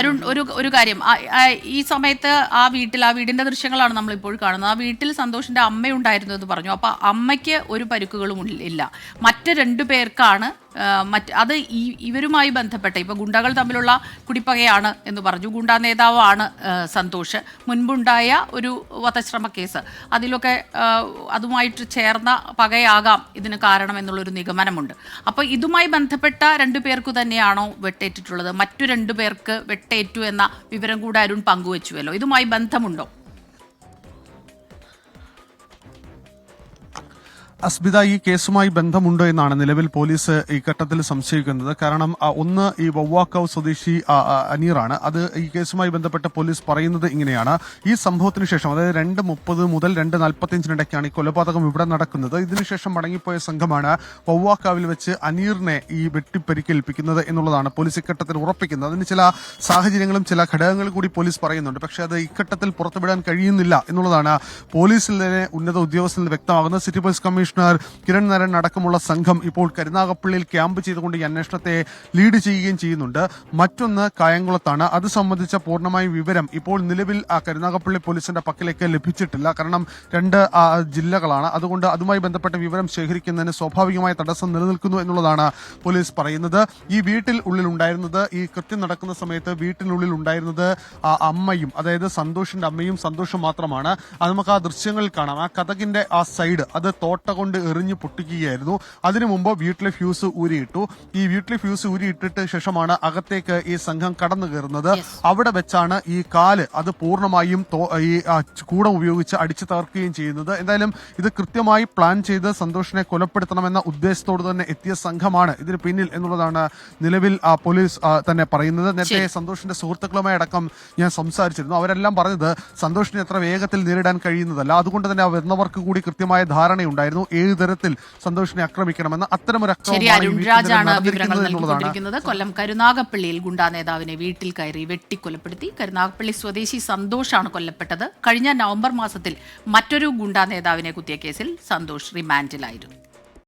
അരുൺ, ഒരു കാര്യം, ഈ സമയത്ത് ആ വീടിന്റെ ദൃശ്യങ്ങളാണ് നമ്മൾ ഇപ്പോൾ കാണുന്നത്. ആ വീട്ടിൽ സന്തോഷിന്റെ അമ്മയുണ്ടായിരുന്നു എന്ന് പറഞ്ഞു. അപ്പൊ അമ്മയ്ക്ക് ഒരു പരിക്കുകളും ഇല്ല. മറ്റ് രണ്ടു പേർക്കാണ് അത് ഇവരുമായി ബന്ധപ്പെട്ട ഇപ്പൊ ഗുണ്ടകൾ തമ്മിലുള്ള കുടിപ്പകയാണ് എന്ന് പറഞ്ഞു. ഗുണ്ടാ നേതാവാണ് സന്തോഷ്. മുൻപുണ്ടായ ഒരു വധശ്രമ കേസ്, അതിലൊക്കെ അതുമായിട്ട് ചേർന്ന പകയാകാം ഇതിന് കാരണം എന്നുള്ളൊരു നിഗമനമുണ്ട്. അപ്പോൾ ഇതുമായി ബന്ധപ്പെട്ട രണ്ടു പേർക്ക് തന്നെയാണോ വെട്ടേറ്റിട്ടുള്ളത്? മറ്റു രണ്ടു പേർക്ക് വെട്ടേറ്റു എന്ന വിവരം കൂടെ അരുൺ പങ്കുവച്ചുവല്ലോ. ഇതുമായി ബന്ധമുണ്ടോ? അസ്മിത, ഈ കേസുമായി ബന്ധമുണ്ടോ എന്നാണ് നിലവിൽ പോലീസ് ഈ ഘട്ടത്തിൽ സംശയിക്കുന്നത്. കാരണം ഒന്ന്, ഈ വവ്വാക്കാവ് സ്വദേശി അനീറാണ്. അത് ഈ കേസുമായി ബന്ധപ്പെട്ട് പോലീസ് പറയുന്നത് ഇങ്ങനെയാണ്: ഈ സംഭവത്തിന് ശേഷം, അതായത് 2:30 മുതൽ 2:45 ഈ കൊലപാതകം ഇവിടെ നടക്കുന്നത്. ഇതിനുശേഷം മടങ്ങിപ്പോയ സംഘമാണ് വവ്വാക്കാവിൽ വെച്ച് അനീറിനെ ഈ വെട്ടിപ്പരിക്കേൽപ്പിക്കുന്നത് എന്നുള്ളതാണ് പോലീസ് ഇഘട്ടത്തിൽ ഉറപ്പിക്കുന്നത്. അതിന് ചില സാഹചര്യങ്ങളും ചില ഘടകങ്ങളും കൂടി പോലീസ് പറയുന്നുണ്ട്. പക്ഷേ അത് ഇഘട്ടത്തിൽ പുറത്തുവിടാൻ കഴിയുന്നില്ല എന്നുള്ളതാണ് പോലീസിലെ ഉന്നത ഉദ്യോഗസ്ഥരിൽ നിന്ന് വ്യക്തമാകുന്നത്. സിറ്റി പോലീസ് കമ്മീഷണർ കിരൺ നരൻ അടക്കമുള്ള സംഘം ഇപ്പോൾ കരുനാഗപ്പള്ളിയിൽ ക്യാമ്പ് ചെയ്തുകൊണ്ട് ഈ അന്വേഷണത്തെ ലീഡ് ചെയ്യുകയും ചെയ്യുന്നുണ്ട്. മറ്റൊന്ന് കായംകുളത്താണ്. അത് സംബന്ധിച്ച പൂർണ്ണമായ വിവരം ഇപ്പോൾ നിലവിൽ കരുനാഗപ്പള്ളി പോലീസിന്റെ പക്കലേക്ക് ലഭിച്ചിട്ടില്ല. കാരണം 2 ജില്ലകളാണ്. അതുകൊണ്ട് അതുമായി ബന്ധപ്പെട്ട വിവരം ശേഖരിക്കുന്നതിന് സ്വാഭാവികമായ തടസ്സം നിലനിൽക്കുന്നു എന്നുള്ളതാണ് പോലീസ് പറയുന്നത്. ഈ വീട്ടിൽ ഉള്ളിലുണ്ടായിരുന്നത്, ഈ കൃത്യം നടക്കുന്ന സമയത്ത് വീട്ടിനുള്ളിൽ ഉണ്ടായിരുന്നത് അമ്മയും, അതായത് സന്തോഷിന്റെ അമ്മയും സന്തോഷും മാത്രമാണ്. അത് നമുക്ക് ആ ദൃശ്യങ്ങളിൽ കാണാം. ആ കതകിന്റെ ആ സൈഡ് അത് തോട്ട കൊണ്ട് എറിഞ്ഞു പൊട്ടിക്കുകയായിരുന്നു. അതിനു മുമ്പ് വീട്ടിലെ ഫ്യൂസ് ഊരിയിട്ടു. ഈ വീട്ടിലെ ഫ്യൂസ് ഊരിയിട്ടിട്ട് ശേഷമാണ് അകത്തേക്ക് ഈ സംഘം കടന്നു കയറുന്നത്. അവിടെ വെച്ചാണ് ഈ കാല് അത് പൂർണ്ണമായും ഈ കൂടം ഉപയോഗിച്ച് അടിച്ചു തകർക്കുകയും ചെയ്യുന്നത്. എന്തായാലും ഇത് കൃത്യമായി പ്ലാൻ ചെയ്ത് സന്തോഷിനെ കൊലപ്പെടുത്തണമെന്ന ഉദ്ദേശത്തോട് തന്നെ എത്തിയ സംഘമാണ് ഇതിന് പിന്നിൽ എന്നുള്ളതാണ് നിലവിൽ പോലീസ് തന്നെ പറയുന്നത്. നേരത്തെ സന്തോഷിന്റെ സുഹൃത്തുക്കളുമായി അടക്കം ഞാൻ സംസാരിച്ചിരുന്നു. അവരെല്ലാം പറഞ്ഞത് സന്തോഷിനെ എത്ര വേഗത്തിൽ നേരിടാൻ കഴിയുന്നതല്ല. അതുകൊണ്ട് തന്നെ വരുന്നവർക്ക് കൂടി കൃത്യമായ ധാരണയുണ്ടായിരുന്നു ഏത് തരത്തിൽ സന്തോഷിനെ ആക്രമിക്കണമെന്ന്. അത്തരമൊരു വിവരങ്ങൾ കൊല്ലം കരുനാഗപ്പള്ളിയിൽ ഗുണ്ടാ നേതാവിനെ വീട്ടിൽ കയറി വെട്ടിക്കൊലപ്പെടുത്തി. കരുനാഗപ്പള്ളി സ്വദേശി സന്തോഷാണ് കൊല്ലപ്പെട്ടത്. കഴിഞ്ഞ നവംബർ മാസത്തിൽ മറ്റൊരു ഗുണ്ടാ നേതാവിനെ കുത്തിയ കേസിൽ സന്തോഷ് റിമാൻഡിലായിരുന്നു.